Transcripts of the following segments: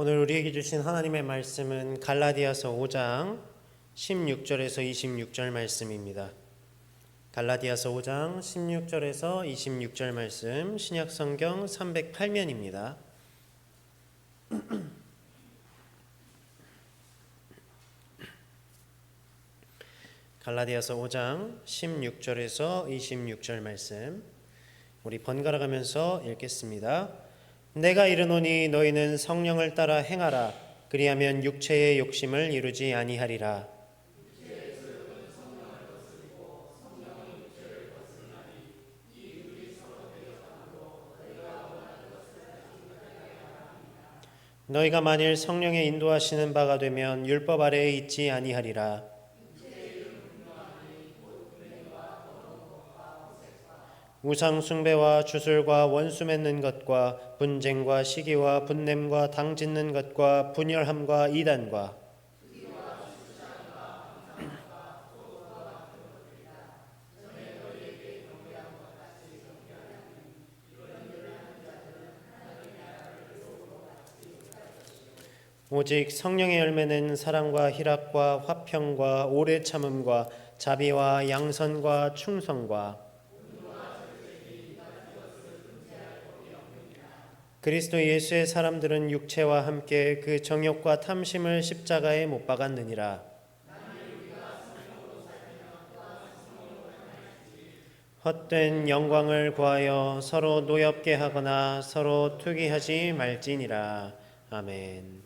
오늘 우리에게 주신 하나님의 말씀은 갈라디아서 5장 16절에서 26절 말씀입니다. 갈라디아서 5장 16절에서 26절 말씀, 신약성경 308면입니다. 갈라디아서 5장 16절에서 26절 말씀, 우리 번갈아 가면서 읽겠습니다. 내가 이르노니 너희는 성령을 따라 행하라. 그리하면 육체의 욕심을 이루지 아니하리라. 너희가 만일 성령의 인도하시는 바가 되면 율법 아래에 있지 아니하리라. 우상 숭배와 주술과 원수 맺는 것과 분쟁과 시기와 분냄과 당 짓는 것과 분열함과 이단과 오직 성령의 열매는 사랑과 희락과 화평과 오래 참음과 자비와 양선과 충성과 그리스도 예수의 사람들은 육체와 함께 그 정욕과 탐심을 십자가에 못 박았느니라. 헛된 영광을 구하여 서로 노엽게 하거나 서로 투기하지 말지니라. 아멘.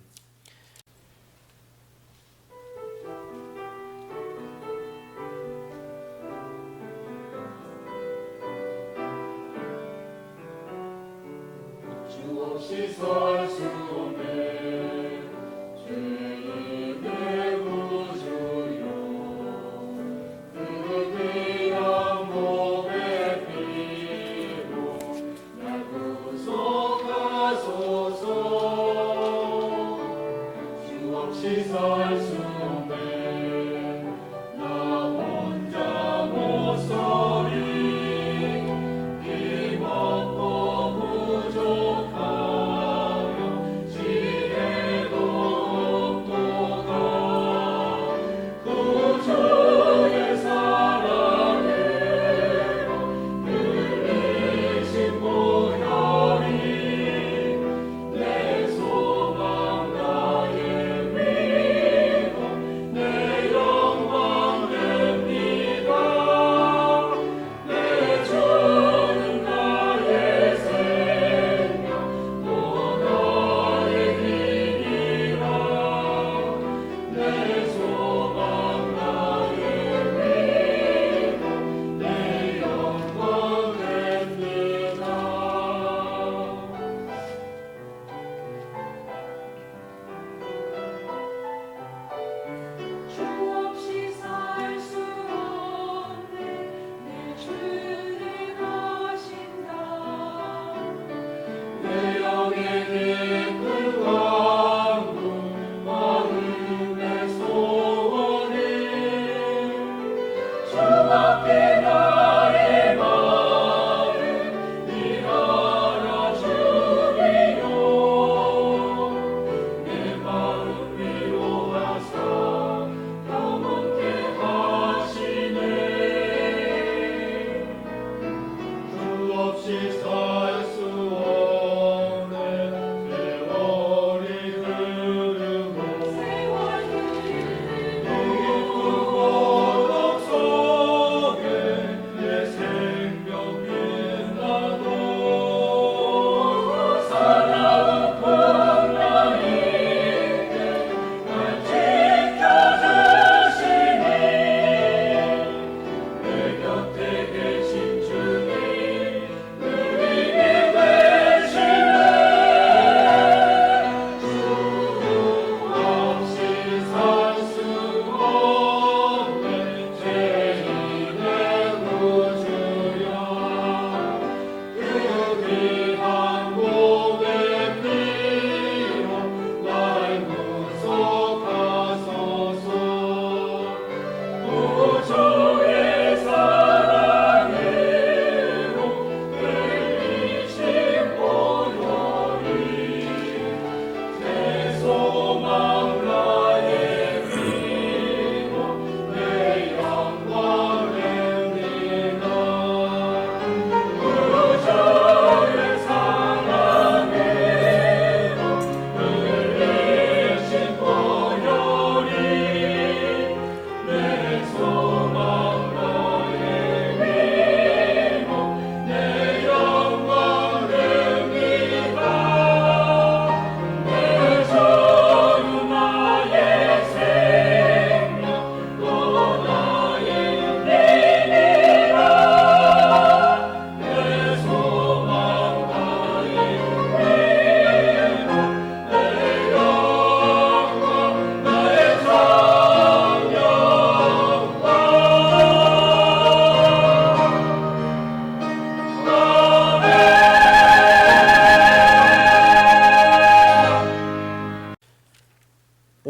없이 살 수 없네 죄인의 구주여 그 귀한 몸의 피로 날 구속하소서 주 없이 살 수 없네 나 혼자 못 서리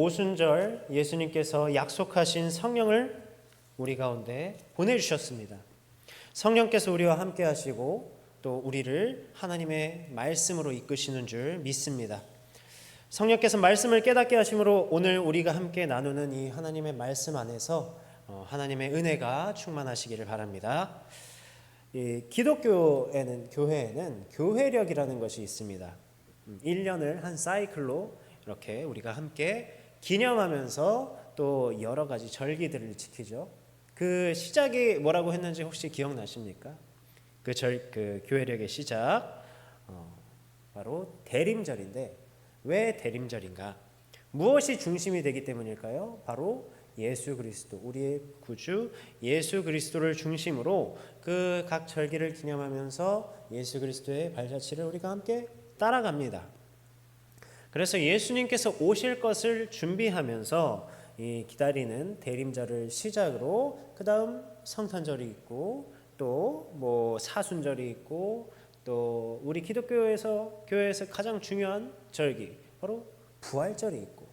오순절 예수님께서 약속하신 성령을 우리 가운데 보내주셨습니다. 성령께서 우리와 함께 하시고 또 우리를 하나님의 말씀으로 이끄시는 줄 믿습니다. 성령께서 말씀을 깨닫게 하심으로 오늘 우리가 함께 나누는 이 하나님의 말씀 안에서 하나님의 은혜가 충만하시기를 바랍니다. 이 기독교에는 교회에는 교회력이라는 것이 있습니다. 1년을 한 사이클로 이렇게 우리가 함께 기념하면서 또 여러 가지 절기들을 지키죠. 그 시작이 뭐라고 했는지 혹시 기억나십니까? 그 교회력의 시작 바로 대림절인데 왜 대림절인가? 무엇이 중심이 되기 때문일까요? 바로 예수 그리스도, 우리의 구주 예수 그리스도를 중심으로 그 각 절기를 기념하면서 예수 그리스도의 발자취를 우리가 함께 따라갑니다. 그래서 예수님께서 오실 것을 준비하면서 이 기다리는 대림절을 시작으로 그 다음 성탄절이 있고 또 뭐 사순절이 있고 또 우리 기독교에서 교회에서 가장 중요한 절기 바로 부활절이 있고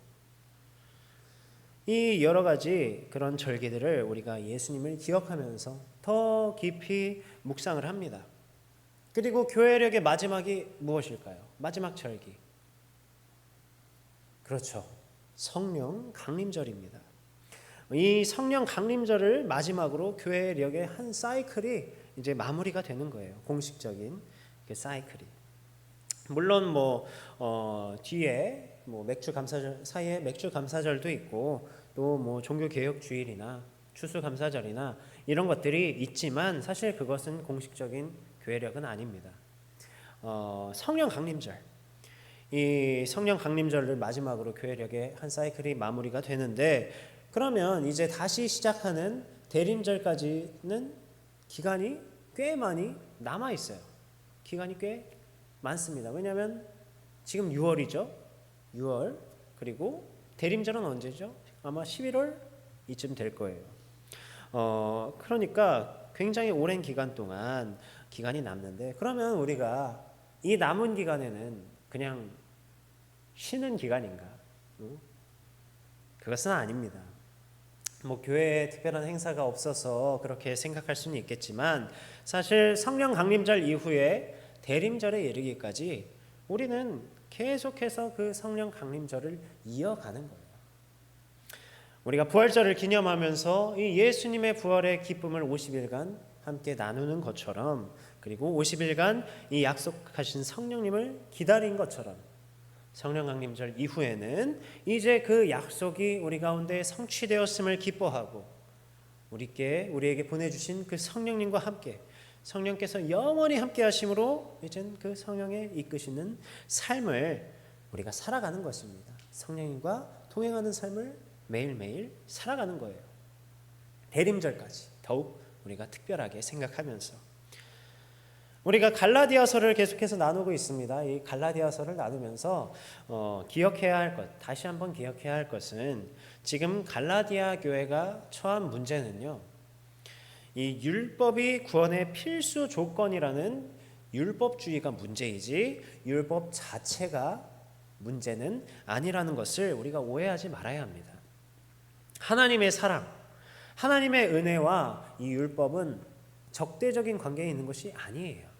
이 여러 가지 그런 절기들을 우리가 예수님을 기억하면서 더 깊이 묵상을 합니다. 그리고 교회력의 마지막이 무엇일까요? 마지막 절기. 그렇죠. 성령 강림절입니다. 이 성령 강림절을 마지막으로 교회력의 한 사이클이 이제 마무리가 되는 거예요. 공식적인 그 사이클이. 물론 뒤에 맥주 감사절 사이에 맥주 감사절도 있고 또 종교 개혁 주일이나 추수 감사절이나 이런 것들이 있지만 사실 그것은 공식적인 교회력은 아닙니다. 성령 강림절. 이 성령 강림절을 마지막으로 교회력의 한 사이클이 마무리가 되는데 그러면 이제 다시 시작하는 대림절까지는 기간이 꽤 많이 남아 있어요. 기간이 꽤 많습니다. 왜냐하면 지금 6월이죠. 6월 그리고 대림절은 언제죠? 아마 11월 이쯤 될 거예요. 그러니까 굉장히 오랜 기간 동안 기간이 남는데 그러면 우리가 이 남은 기간에는 그냥 쉬는 기간인가? 그것은 아닙니다. 교회에 특별한 행사가 없어서 그렇게 생각할 수는 있겠지만 사실 성령 강림절 이후에 대림절에 이르기까지 우리는 계속해서 그 성령 강림절을 이어가는 거예요. 우리가 부활절을 기념하면서 이 예수님의 부활의 기쁨을 50일간 함께 나누는 것처럼 그리고 50일간 이 약속하신 성령님을 기다린 것처럼 성령 강림절 이후에는 이제 그 약속이 우리 가운데 성취되었음을 기뻐하고 우리에게 보내주신 그 성령님과 함께 성령께서 영원히 함께 하심으로 이젠 그 성령의 이끄시는 삶을 우리가 살아가는 것입니다. 성령님과 동행하는 삶을 매일매일 살아가는 거예요. 대림절까지 더욱 우리가 특별하게 생각하면서 우리가 갈라디아서를 계속해서 나누고 있습니다. 이 갈라디아서를 나누면서 기억해야 할 것, 다시 한번 기억해야 할 것은 지금 갈라디아 교회가 처한 문제는요. 이 율법이 구원의 필수 조건이라는 율법주의가 문제이지 율법 자체가 문제는 아니라는 것을 우리가 오해하지 말아야 합니다. 하나님의 사랑, 하나님의 은혜와 이 율법은 적대적인 관계에 있는 것이 아니에요.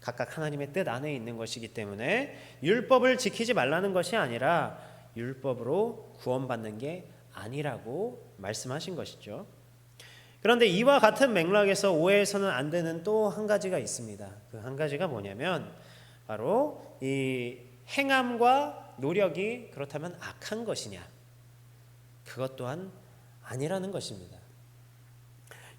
각각 하나님의 뜻 안에 있는 것이기 때문에 율법을 지키지 말라는 것이 아니라 율법으로 구원받는 게 아니라고 말씀하신 것이죠. 그런데 이와 같은 맥락에서 오해해서는 안 되는 또 한 가지가 있습니다. 그 한 가지가 뭐냐면 바로 이 행함과 노력이 그렇다면 악한 것이냐? 그것 또한 아니라는 것입니다.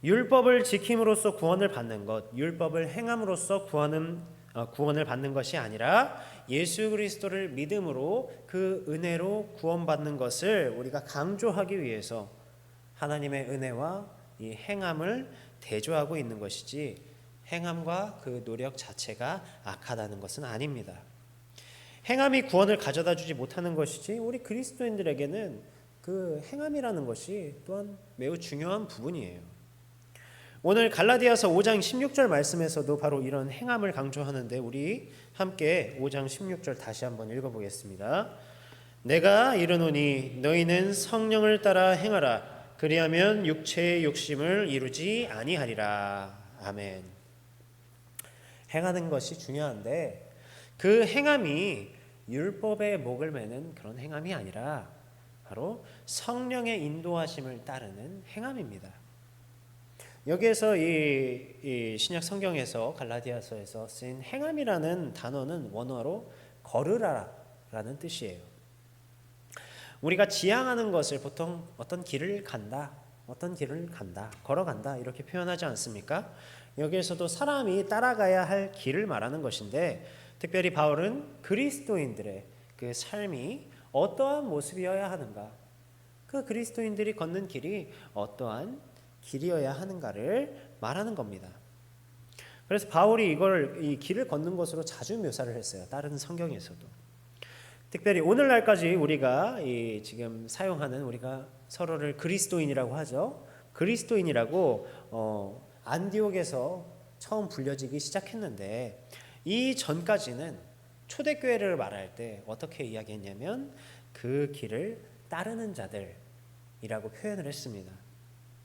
율법을 지킴으로써 구원을 받는 것, 율법을 행함으로써 구원을 받는 것이 아니라 예수 그리스도를 믿음으로 그 은혜로 구원받는 것을 우리가 강조하기 위해서 하나님의 은혜와 이 행함을 대조하고 있는 것이지 행함과 그 노력 자체가 악하다는 것은 아닙니다. 행함이 구원을 가져다 주지 못하는 것이지 우리 그리스도인들에게는 그 행함이라는 것이 또한 매우 중요한 부분이에요. 오늘 갈라디아서 5장 16절 말씀에서도 바로 이런 행함을 강조하는데 우리 함께 5장 16절 다시 한번 읽어보겠습니다. 내가 이르노니 너희는 성령을 따라 행하라. 그리하면 육체의 욕심을 이루지 아니하리라. 아멘. 행하는 것이 중요한데 그 행함이 율법의 목을 매는 그런 행함이 아니라 바로 성령의 인도하심을 따르는 행함입니다. 여기에서 이 신약 성경에서 갈라디아서에서 쓰인 행함이라는 단어는 원어로 걸으라라는 뜻이에요. 우리가 지향하는 것을 보통 어떤 길을 간다, 걸어간다 이렇게 표현하지 않습니까? 여기에서도 사람이 따라가야 할 길을 말하는 것인데 특별히 바울은 그리스도인들의 그 삶이 어떠한 모습이어야 하는가, 그 그리스도인들이 걷는 길이 어떠한 길이어야 하는가를 말하는 겁니다. 그래서 바울이 이 길을 걷는 것으로 자주 묘사를 했어요. 다른 성경에서도. 특별히 오늘날까지 우리가 지금 사용하는, 우리가 서로를 그리스도인이라고 하죠. 그리스도인이라고 안디옥에서 처음 불려지기 시작했는데 이 전까지는 초대교회를 말할 때 어떻게 이야기했냐면 그 길을 따르는 자들이라고 표현을 했습니다.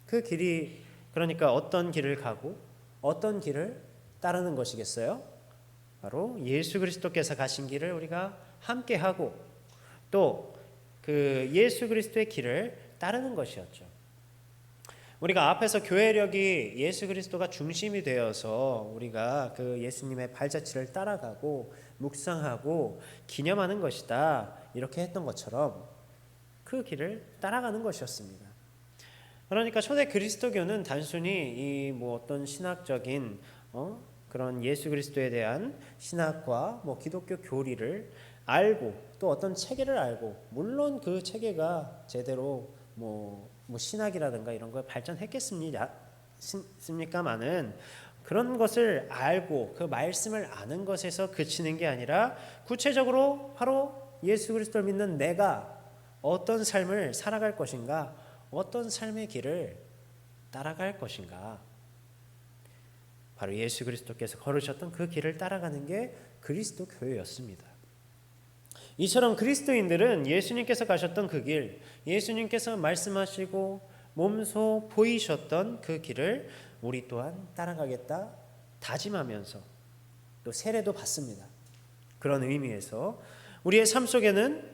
그 길이 그러니까 어떤 길을 가고 어떤 길을 따르는 것이겠어요? 바로 예수 그리스도께서 가신 길을 우리가 함께 하고 또 그 예수 그리스도의 길을 따르는 것이었죠. 우리가 앞에서 교회력이 예수 그리스도가 중심이 되어서 우리가 그 예수님의 발자취를 따라가고 묵상하고 기념하는 것이다 이렇게 했던 것처럼 그 길을 따라가는 것이었습니다. 그러니까 초대 그리스도교는 단순히 이 뭐 어떤 신학적인 그런 예수 그리스도에 대한 신학과 뭐 기독교 교리를 알고 또 어떤 체계를 알고 물론 그 체계가 제대로 뭐 신학이라든가 이런 걸 발전했겠습니까마는 그런 것을 알고 그 말씀을 아는 것에서 그치는 게 아니라 구체적으로 바로 예수 그리스도를 믿는 내가 어떤 삶을 살아갈 것인가, 어떤 삶의 길을 따라갈 것인가, 바로 예수 그리스도께서 걸으셨던 그 길을 따라가는 게 그리스도 교회였습니다. 이처럼 그리스도인들은 예수님께서 가셨던 그 길, 예수님께서 말씀하시고 몸소 보이셨던 그 길을 우리 또한 따라가겠다 다짐하면서 또 세례도 받습니다. 그런 의미에서 우리의 삶 속에는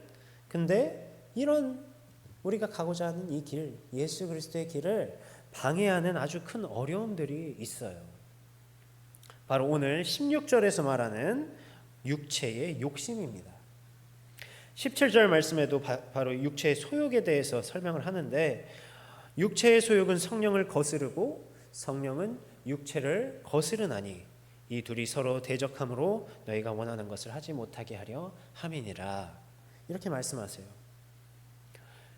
근데 이런 우리가 가고자 하는 이 길, 예수 그리스도의 길을 방해하는 아주 큰 어려움들이 있어요. 바로 오늘 16절에서 말하는 육체의 욕심입니다. 17절 말씀에도 바로 육체의 소욕에 대해서 설명을 하는데 육체의 소욕은 성령을 거스르고 성령은 육체를 거스르나니 이 둘이 서로 대적함으로 너희가 원하는 것을 하지 못하게 하려 함이니라. 이렇게 말씀하세요.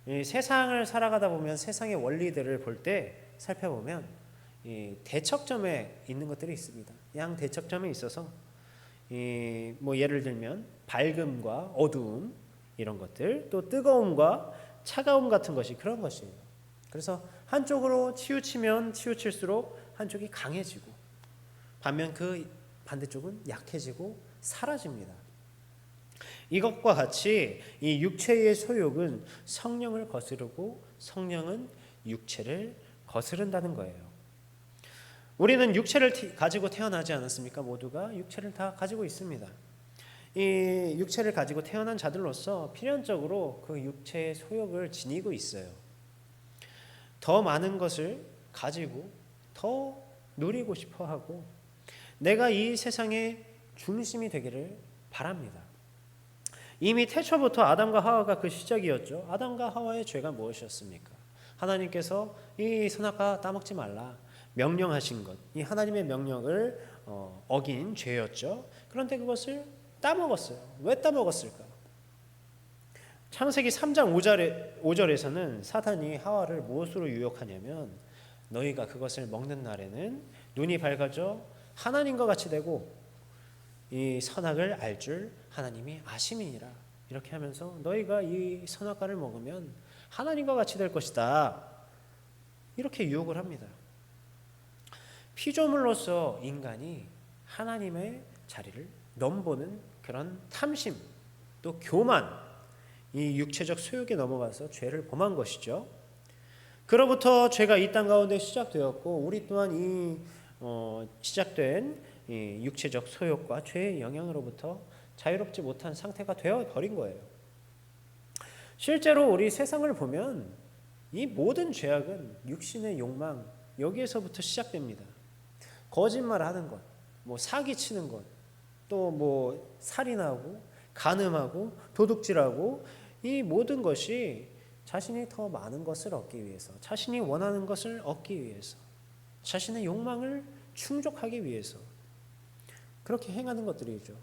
이 세상을 살아가다 보면 세상의 원리들을 볼 때 살펴보면 이 대척점에 있는 것들이 있습니다. 양 대척점에 있어서 뭐 예를 들면 밝음과 어두움 이런 것들, 또 뜨거움과 차가움 같은 것이 그런 것이에요. 그래서 한쪽으로 치우치면 치우칠수록 한쪽이 강해지고 반면 그 반대쪽은 약해지고 사라집니다. 이것과 같이 이 육체의 소욕은 성령을 거스르고 성령은 육체를 거스른다는 거예요. 우리는 육체를 가지고 태어나지 않았습니까? 모두가 육체를 다 가지고 있습니다. 이 육체를 가지고 태어난 자들로서 필연적으로 그 육체의 소욕을 지니고 있어요. 더 많은 것을 가지고 더 누리고 싶어 하고 내가 이 세상의 중심이 되기를 바랍니다. 이미 태초부터 아담과 하와가 그 시작이었죠. 아담과 하와의 죄가 무엇이었습니까? 하나님께서 이 선악과 따먹지 말라 명령하신 것, 이 하나님의 명령을 어긴 죄였죠. 그런데 그것을 따먹었어요. 왜 따먹었을까? 창세기 3장 5절에서는 사탄이 하와를 무엇으로 유혹하냐면 너희가 그것을 먹는 날에는 눈이 밝아져 하나님과 같이 되고 이 선악을 알 줄 하나님이 아심이니라. 이렇게 하면서 너희가 이 선악과를 먹으면 하나님과 같이 될 것이다. 이렇게 유혹을 합니다. 피조물로서 인간이 하나님의 자리를 넘보는 그런 탐심, 또 교만, 이 육체적 소욕에 넘어가서 죄를 범한 것이죠. 그로부터 죄가 이 땅 가운데 시작되었고 우리 또한 이 시작된 이 육체적 소욕과 죄의 영향으로부터 자유롭지 못한 상태가 되어 버린 거예요. 실제로 우리 세상을 보면 이 모든 죄악은 육신의 욕망 여기에서부터 시작됩니다. 거짓말하는 것, 뭐 사기치는 것, 또 뭐 살인하고 간음하고 도둑질하고 이 모든 것이 자신이 더 많은 것을 얻기 위해서, 자신이 원하는 것을 얻기 위해서, 자신의 욕망을 충족하기 위해서 그렇게 행하는 것들이죠.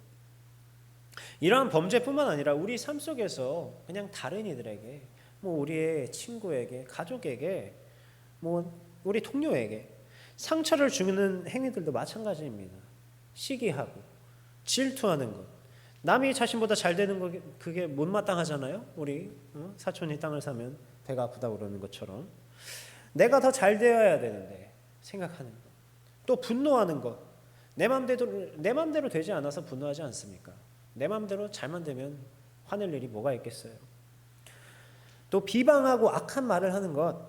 이러한 범죄뿐만 아니라 우리 삶 속에서 그냥 다른 이들에게, 뭐 우리의 친구에게, 가족에게, 뭐 우리 동료에게 상처를 주는 행위들도 마찬가지입니다. 시기하고 질투하는 것, 남이 자신보다 잘 되는 거 그게 못마땅하잖아요. 우리 사촌이 땅을 사면 배가 아프다고 그러는 것처럼 내가 더 잘 되어야 되는데 생각하는 것, 또 분노하는 것, 내 맘대로 되지 않아서 분노하지 않습니까? 내 맘대로 잘만 되면 화낼 일이 뭐가 있겠어요? 또 비방하고 악한 말을 하는 것,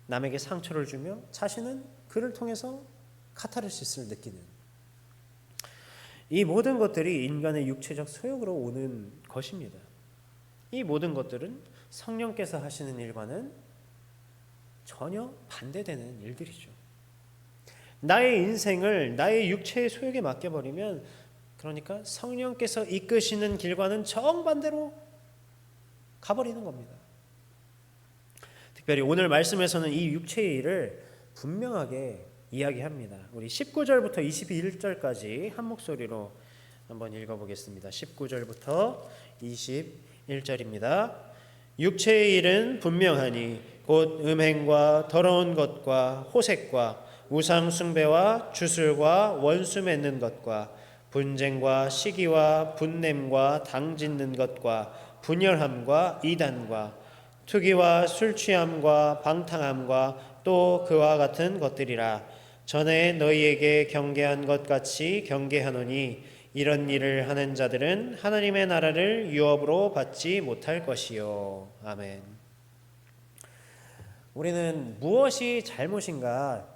남에게 상처를 주며 자신은 그를 통해서 카타르시스를 느끼는 이 모든 것들이 인간의 육체적 소욕으로 오는 것입니다. 이 모든 것들은 성령께서 하시는 일과는 전혀 반대되는 일들이죠. 나의 인생을 나의 육체의 소욕에 맡겨버리면, 그러니까 성령께서 이끄시는 길과는 정반대로 가버리는 겁니다. 특별히 오늘 말씀에서는 이 육체의 일을 분명하게 이야기합니다. 우리 19절부터 21절까지 한 목소리로 한번 읽어보겠습니다. 19절부터 21절입니다. 육체의 일은 분명하니 곧 음행과 더러운 것과 호색과 우상 숭배와 주술과 원수 맺는 것과 분쟁과 시기와 분냄과 당 짓는 것과 분열함과 이단과 투기와 술 취함과 방탕함과 또 그와 같은 것들이라. 전에 너희에게 경계한 것 같이 경계하노니 이런 일을 하는 자들은 하나님의 나라를 유업으로 받지 못할 것이요. 아멘. 우리는 무엇이 잘못인가,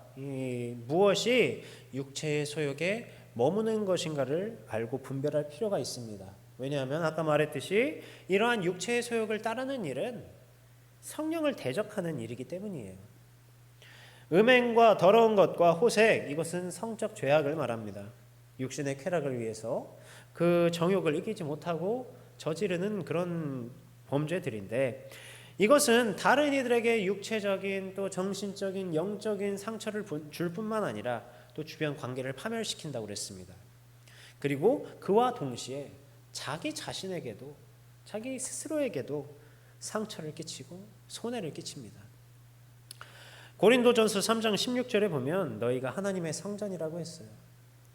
무엇이 육체의 소욕에 머무는 것인가를 알고 분별할 필요가 있습니다. 왜냐하면 아까 말했듯이 이러한 육체의 소욕을 따르는 일은 성령을 대적하는 일이기 때문이에요. 음행과 더러운 것과 호색, 이것은 성적 죄악을 말합니다. 육신의 쾌락을 위해서 그 정욕을 이기지 못하고 저지르는 그런 범죄들인데, 이것은 다른 이들에게 육체적인 또 정신적인 영적인 상처를 줄 뿐만 아니라 또 주변 관계를 파멸시킨다고 그랬습니다. 그리고 그와 동시에 자기 자신에게도, 자기 스스로에게도 상처를 끼치고 손해를 끼칩니다. 고린도전서 3장 16절에 보면 너희가 하나님의 성전이라고 했어요.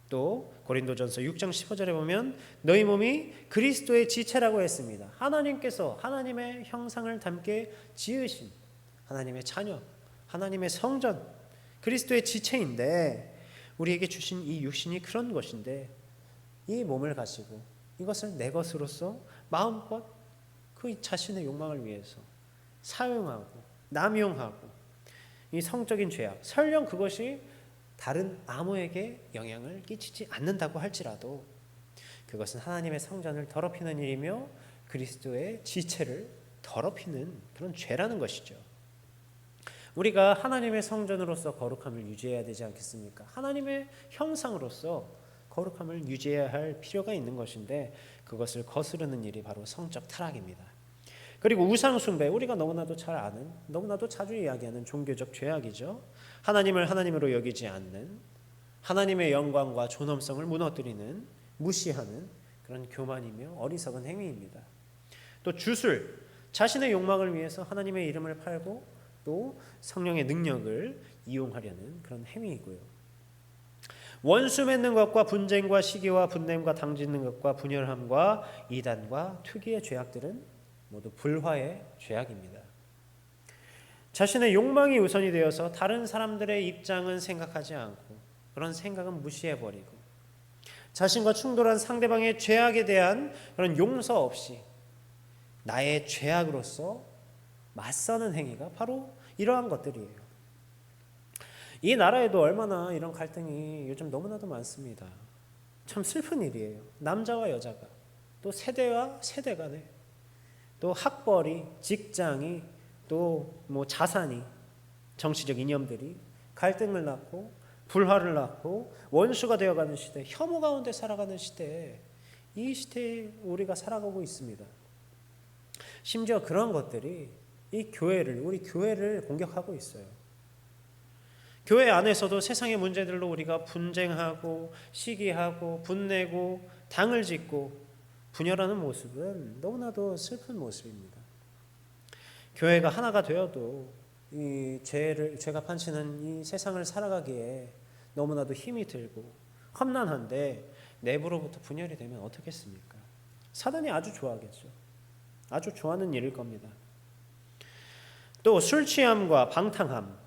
또 고린도전서 6장 15절에 보면 너희 몸이 그리스도의 지체라고 했습니다. 하나님께서 하나님의 형상을 담게 지으신 하나님의 자녀, 하나님의 성전, 그리스도의 지체인데, 우리에게 주신 이 육신이 그런 것인데, 이 몸을 가지고 이것을 내 것으로서 마음껏 그 자신의 욕망을 위해서 사용하고 남용하고, 이 성적인 죄악, 설령 그것이 다른 아무에게 영향을 끼치지 않는다고 할지라도 그것은 하나님의 성전을 더럽히는 일이며 그리스도의 지체를 더럽히는 그런 죄라는 것이죠. 우리가 하나님의 성전으로서 거룩함을 유지해야 되지 않겠습니까? 하나님의 형상으로서 거룩함을 유지해야 할 필요가 있는 것인데, 그것을 거스르는 일이 바로 성적 타락입니다. 그리고 우상 숭배, 우리가 너무나도 잘 아는, 너무나도 자주 이야기하는 종교적 죄악이죠. 하나님을 하나님으로 여기지 않는, 하나님의 영광과 존엄성을 무너뜨리는, 무시하는 그런 교만이며 어리석은 행위입니다. 또 주술, 자신의 욕망을 위해서 하나님의 이름을 팔고 또 성령의 능력을 이용하려는 그런 행위이고요. 원수 맺는 것과 분쟁과 시기와 분냄과 당 짓는 것과 분열함과 이단과 투기의 죄악들은 모두 불화의 죄악입니다. 자신의 욕망이 우선이 되어서 다른 사람들의 입장은 생각하지 않고 그런 생각은 무시해버리고, 자신과 충돌한 상대방의 죄악에 대한 그런 용서 없이 나의 죄악으로서 맞서는 행위가 바로 이러한 것들이에요. 이 나라에도 얼마나 이런 갈등이 요즘 너무나도 많습니다. 참 슬픈 일이에요. 남자와 여자가, 또 세대와 세대 간에, 또 학벌이, 직장이, 또 뭐 자산이, 정치적 이념들이 갈등을 낳고 불화를 낳고 원수가 되어가는 시대, 혐오 가운데 살아가는 시대, 이 시대에 우리가 살아가고 있습니다. 심지어 그런 것들이 이 교회를, 우리 교회를 공격하고 있어요. 교회 안에서도 세상의 문제들로 우리가 분쟁하고 시기하고 분내고 당을 짓고 분열하는 모습은 너무나도 슬픈 모습입니다. 교회가 하나가 되어도 이 죄가 판치는 이 세상을 살아가기에 너무나도 힘이 들고 험난한데 내부로부터 분열이 되면 어떻겠습니까? 사단이 아주 좋아하겠죠. 아주 좋아하는 일일 겁니다. 또 술 취함과 방탕함.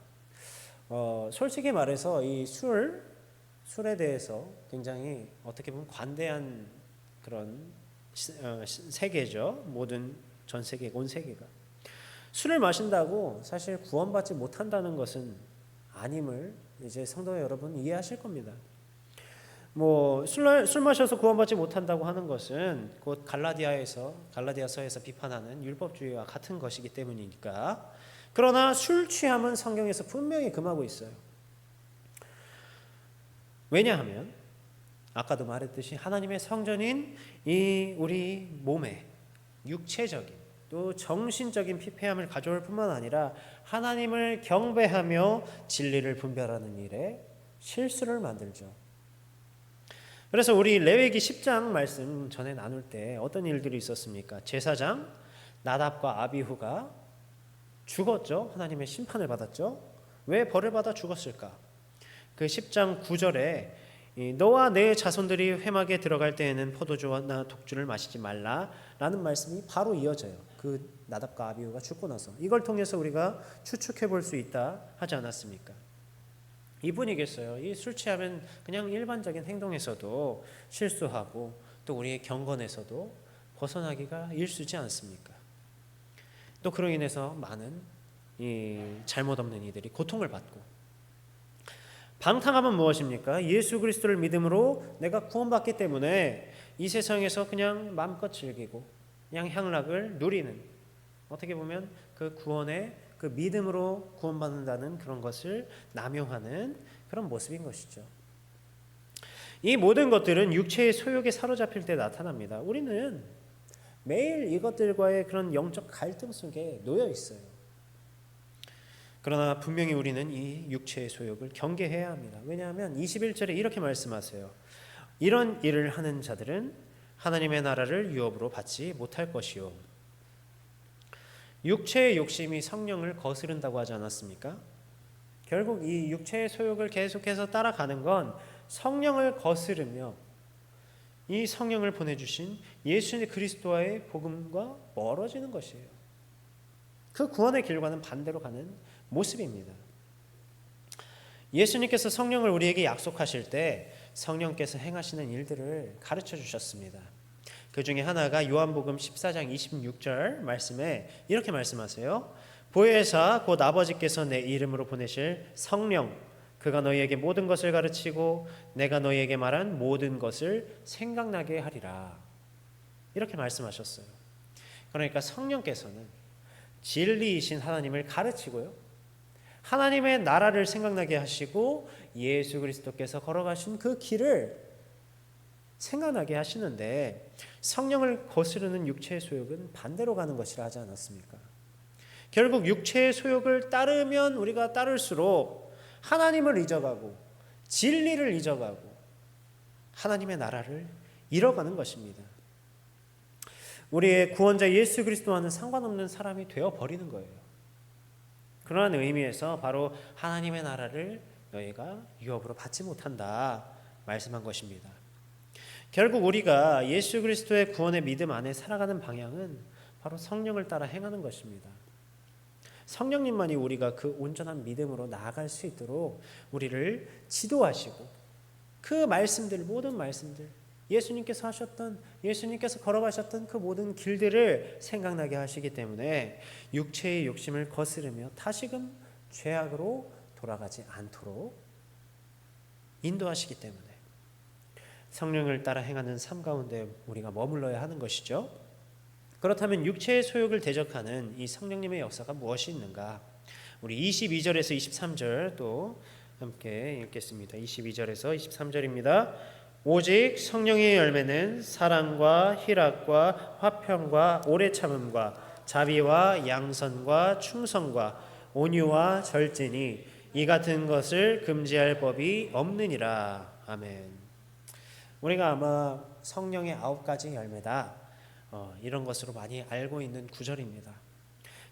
솔직히 말해서 이 술에 대해서 굉장히 어떻게 보면 관대한 그런 세계죠. 모든 전 세계, 온 세계가. 술을 마신다고 사실 구원받지 못한다는 것은 아님을 이제 성도 여러분 이해하실 겁니다. 뭐 술 마셔서 구원받지 못한다고 하는 것은 곧 갈라디아서에서 비판하는 율법주의와 같은 것이기 때문이니까. 그러나 술 취함은 성경에서 분명히 금하고 있어요. 왜냐하면 아까도 말했듯이 하나님의 성전인 이 우리 몸에 육체적인 또 정신적인 피폐함을 가져올 뿐만 아니라 하나님을 경배하며 진리를 분별하는 일에 실수를 만들죠. 그래서 우리 레위기 10장 말씀 전에 나눌 때 어떤 일들이 있었습니까? 제사장 나답과 아비후가 죽었죠. 하나님의 심판을 받았죠. 왜 벌을 받아 죽었을까? 그 10장 9절에 너와 내 자손들이 회막에 들어갈 때에는 포도주나 독주를 마시지 말라라는 말씀이 바로 이어져요. 그 나답과 아비후가 죽고 나서 이걸 통해서 우리가 추측해 볼 수 있다 하지 않았습니까? 이분이겠어요. 이 술 취하면 그냥 일반적인 행동에서도 실수하고 또 우리의 경건에서도 벗어나기가 일수지 않습니까? 또 그로 인해서 많은 이 잘못 없는 이들이 고통을 받고. 방탕함은 무엇입니까? 예수 그리스도를 믿음으로 내가 구원받기 때문에 이 세상에서 그냥 마음껏 즐기고 그냥 향락을 누리는, 어떻게 보면 그 구원의 그 믿음으로 구원받는다는 그런 것을 남용하는 그런 모습인 것이죠. 이 모든 것들은 육체의 소욕에 사로잡힐 때 나타납니다. 우리는 매일 이것들과의 그런 영적 갈등 속에 놓여 있어요. 그러나 분명히 우리는 이 육체의 소욕을 경계해야 합니다. 왜냐하면 21절에 이렇게 말씀하세요. 이런 일을 하는 자들은 하나님의 나라를 유업으로 받지 못할 것이요. 육체의 욕심이 성령을 거스른다고 하지 않았습니까? 결국 이 육체의 소욕을 계속해서 따라가는 건 성령을 거스르며 이 성령을 보내주신 예수 그리스도와의 복음과 멀어지는 것이에요. 그 구원의 길과는 반대로 가는 모습입니다. 예수님께서 성령을 우리에게 약속하실 때 성령께서 행하시는 일들을 가르쳐 주셨습니다. 그 중에 하나가 요한복음 14장 26절 말씀에 이렇게 말씀하세요. 보혜사 곧 아버지께서 내 이름으로 보내실 성령, 그가 너희에게 모든 것을 가르치고 내가 너희에게 말한 모든 것을 생각나게 하리라. 이렇게 말씀하셨어요. 그러니까 성령께서는 진리이신 하나님을 가르치고요, 하나님의 나라를 생각나게 하시고 예수 그리스도께서 걸어가신 그 길을 생각나게 하시는데, 성령을 거스르는 육체의 소욕은 반대로 가는 것이라 하지 않았습니까? 결국 육체의 소욕을 따르면 우리가 따를수록 하나님을 잊어가고 진리를 잊어가고 하나님의 나라를 잃어가는 것입니다. 우리의 구원자 예수 그리스도와는 상관없는 사람이 되어버리는 거예요. 그러한 의미에서 바로 하나님의 나라를 너희가 유업으로 받지 못한다 말씀한 것입니다. 결국 우리가 예수 그리스도의 구원의 믿음 안에 살아가는 방향은 바로 성령을 따라 행하는 것입니다. 성령님만이 우리가 그 온전한 믿음으로 나아갈 수 있도록 우리를 지도하시고 그 말씀들, 모든 말씀들, 예수님께서 하셨던, 예수님께서 걸어가셨던 그 모든 길들을 생각나게 하시기 때문에 육체의 욕심을 거스르며 다시금 죄악으로 돌아가지 않도록 인도하시기 때문에 성령을 따라 행하는 삶 가운데 우리가 머물러야 하는 것이죠. 그렇다면 육체의 소욕을 대적하는 이 성령님의 역사가 무엇이 있는가? 우리 22절에서 23절 또 함께 읽겠습니다. 22절에서 23절입니다. 오직 성령의 열매는 사랑과 희락과 화평과 오래 참음과 자비와 양선과 충성과 온유와 절제니 이 같은 것을 금지할 법이 없느니라. 아멘. 우리가 아마 성령의 9가지 열매다 이런 것으로 많이 알고 있는 구절입니다.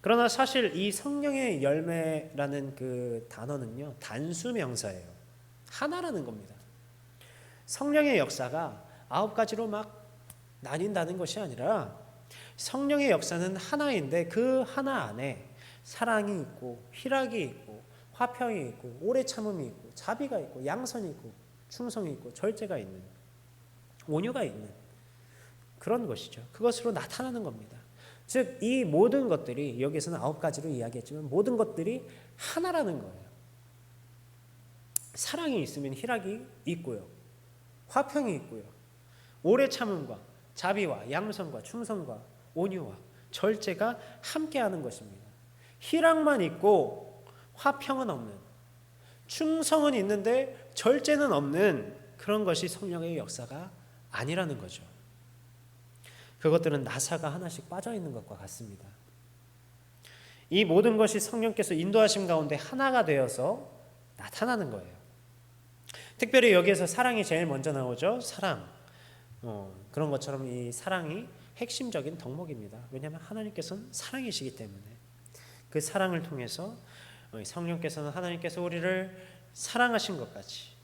그러나 사실 이 성령의 열매라는 그 단어는요, 단수 명사예요. 하나라는 겁니다. 성령의 역사가 9가지로 막 나뉜다는 것이 아니라 성령의 역사는 하나인데 그 하나 안에 사랑이 있고 희락이 있고 화평이 있고 오래 참음이 있고 자비가 있고 양선이 있고 충성이 있고 절제가 있는, 온유가 있는 그런 것이죠. 그것으로 나타나는 겁니다. 즉 이 모든 것들이, 여기서는 9가지로 이야기했지만 모든 것들이 하나라는 거예요. 사랑이 있으면 희락이 있고요, 화평이 있고요, 오래 참음과 자비와 양선과 충성과 온유와 절제가 함께하는 것입니다. 희락만 있고 화평은 없는, 충성은 있는데 절제는 없는 그런 것이 성령의 역사가 아니라는 거죠. 그것들은 나사가 하나씩 빠져 있는 것과 같습니다. 이 모든 것이 성령께서 인도하심 가운데 하나가 되어서 나타나는 거예요. 특별히 여기에서 사랑이 제일 먼저 나오죠. 사랑. 그런 것처럼 이 사랑이 핵심적인 덕목입니다. 왜냐하면 하나님께서는 사랑이시기 때문에 그 사랑을 통해서 성령께서는 하나님께서 우리를 사랑하신 것 같이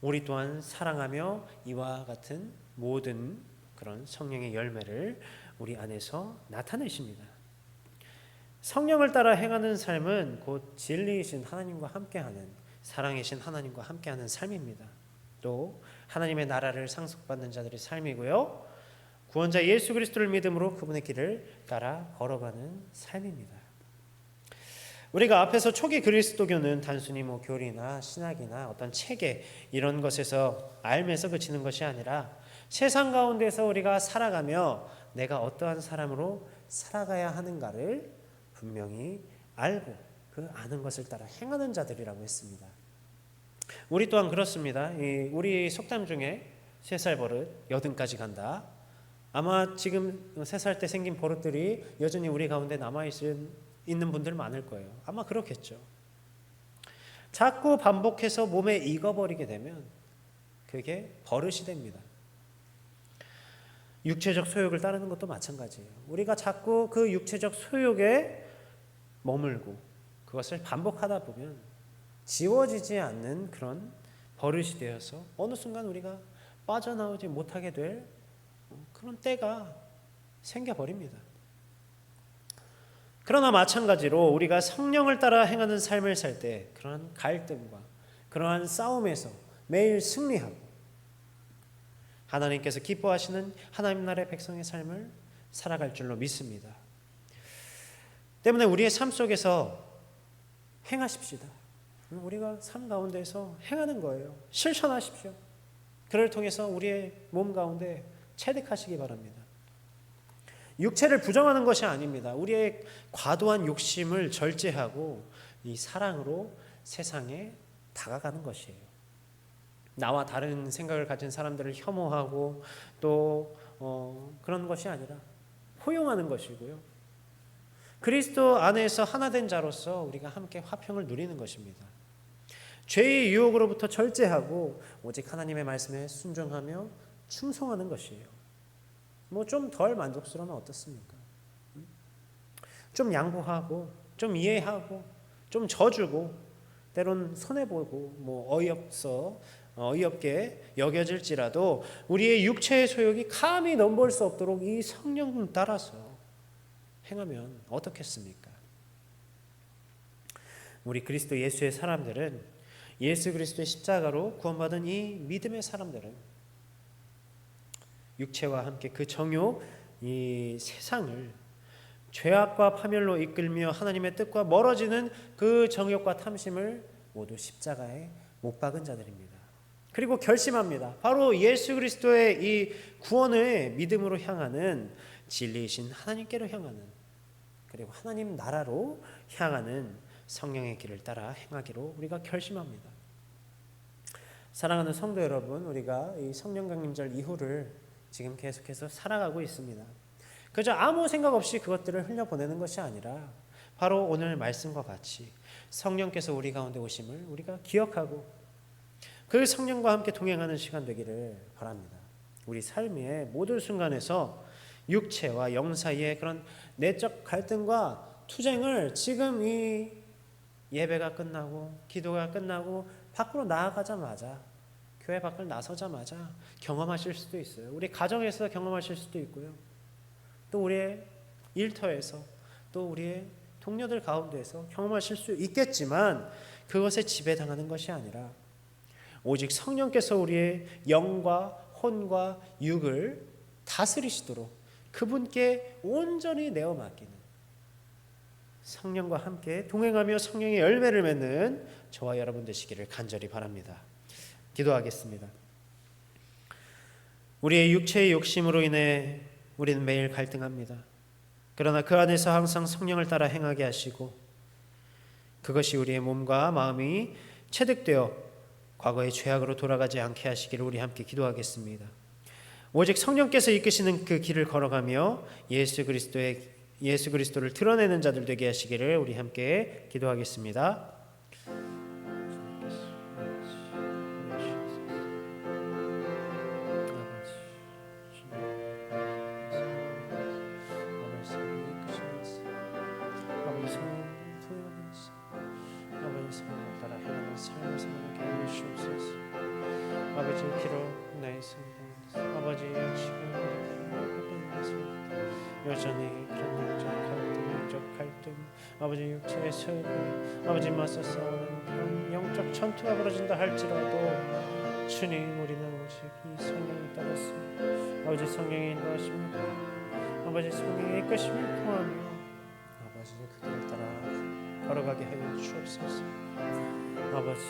우리 또한 사랑하며 이와 같은 모든 그런 성령의 열매를 우리 안에서 나타내십니다. 성령을 따라 행하는 삶은 곧 진리이신 하나님과 함께하는, 사랑이신 하나님과 함께하는 삶입니다. 또 하나님의 나라를 상속받는 자들의 삶이고요, 구원자 예수 그리스도를 믿음으로 그분의 길을 따라 걸어가는 삶입니다. 우리가 앞에서 초기 그리스도교는 단순히 교리나 신학이나 어떤 체계 이런 것에서 알면서 그치는 것이 아니라 세상 가운데서 우리가 살아가며 내가 어떠한 사람으로 살아가야 하는가를 분명히 알고 그 아는 것을 따라 행하는 자들이라고 했습니다. 우리 또한 그렇습니다. 우리 속담 중에 3살 버릇 여든까지 간다. 아마 지금 3살 때 생긴 버릇들이 여전히 우리 가운데 남아있는 분들 많을 거예요. 아마 그렇겠죠. 자꾸 반복해서 몸에 익어버리게 되면 그게 버릇이 됩니다. 육체적 소욕을 따르는 것도 마찬가지예요. 우리가 자꾸 그 육체적 소욕에 머물고 그것을 반복하다 보면 지워지지 않는 그런 버릇이 되어서 어느 순간 우리가 빠져나오지 못하게 될 그런 때가 생겨버립니다. 그러나 마찬가지로 우리가 성령을 따라 행하는 삶을 살 때 그러한 갈등과 그러한 싸움에서 매일 승리하고 하나님께서 기뻐하시는 하나님 나라의 백성의 삶을 살아갈 줄로 믿습니다. 때문에 우리의 삶 속에서 행하십시다. 우리가 삶 가운데서 행하는 거예요. 실천하십시오. 그를 통해서 우리의 몸 가운데 체득하시기 바랍니다. 육체를 부정하는 것이 아닙니다. 우리의 과도한 욕심을 절제하고 이 사랑으로 세상에 다가가는 것이에요. 나와 다른 생각을 가진 사람들을 혐오하고 또 그런 것이 아니라 포용하는 것이고요. 그리스도 안에서 하나 된 자로서 우리가 함께 화평을 누리는 것입니다. 죄의 유혹으로부터 절제하고 오직 하나님의 말씀에 순종하며 충성하는 것이에요. 좀 덜 만족스러우면 어떻습니까? 좀 양보하고 좀 이해하고 좀 져주고 때론 손해보고 어이없게 여겨질지라도 우리의 육체의 소욕이 감히 넘볼 수 없도록 이 성령 따라서 행하면 어떻겠습니까? 우리 그리스도 예수의 사람들은, 예수 그리스도의 십자가로 구원받은 이 믿음의 사람들은 육체와 함께 그 정욕, 이 세상을 죄악과 파멸로 이끌며 하나님의 뜻과 멀어지는 그 정욕과 탐심을 모두 십자가에 못 박은 자들입니다. 그리고 결심합니다. 바로 예수 그리스도의 이 구원의 믿음으로 향하는 진리이신 하나님께로 향하는, 그리고 하나님 나라로 향하는 성령의 길을 따라 행하기로 우리가 결심합니다. 사랑하는 성도 여러분, 우리가 이 성령 강림절 이후를 지금 계속해서 살아가고 있습니다. 그저 아무 생각 없이 그것들을 흘려보내는 것이 아니라 바로 오늘 말씀과 같이 성령께서 우리 가운데 오심을 우리가 기억하고 그 성령과 함께 동행하는 시간 되기를 바랍니다. 우리 삶의 모든 순간에서 육체와 영 사이의 그런 내적 갈등과 투쟁을 지금 이 예배가 끝나고 기도가 끝나고 밖으로 나아가자마자, 교회 밖을 나서자마자 경험하실 수도 있어요. 우리 가정에서 경험하실 수도 있고요. 또 우리의 일터에서, 또 우리의 동료들 가운데에서 경험하실 수 있겠지만 그것에 지배당하는 것이 아니라 오직 성령께서 우리의 영과 혼과 육을 다스리시도록 그분께 온전히 내어 맡기는, 성령과 함께 동행하며 성령의 열매를 맺는 저와 여러분 되시기를 간절히 바랍니다. 기도하겠습니다. 우리의 육체의 욕심으로 인해 우리는 매일 갈등합니다. 그러나 그 안에서 항상 성령을 따라 행하게 하시고 그것이 우리의 몸과 마음이 체득되어 과거의 죄악으로 돌아가지 않게 하시기를 우리 함께 기도하겠습니다. 오직 성령께서 이끄시는 그 길을 걸어가며 예수 그리스도를 드러내는 자들 되게 하시기를 우리 함께 기도하겠습니다. 아버지 피로 나의 성당 아버지 지금 여전히 그런 영적 갈등 아버지 육체의 세계 아버지 맞서 싸우는 그런 영적 전투가 벌어진다 할지라도 주님 우리는 오직 이 성령을 따랐습니다. 아버지 성령의 인도하심을 구하며 아버지 성령의 이끄심을 구하며 아버지 그 길을 따라 걸어가게 하여 주옵소서. 아버지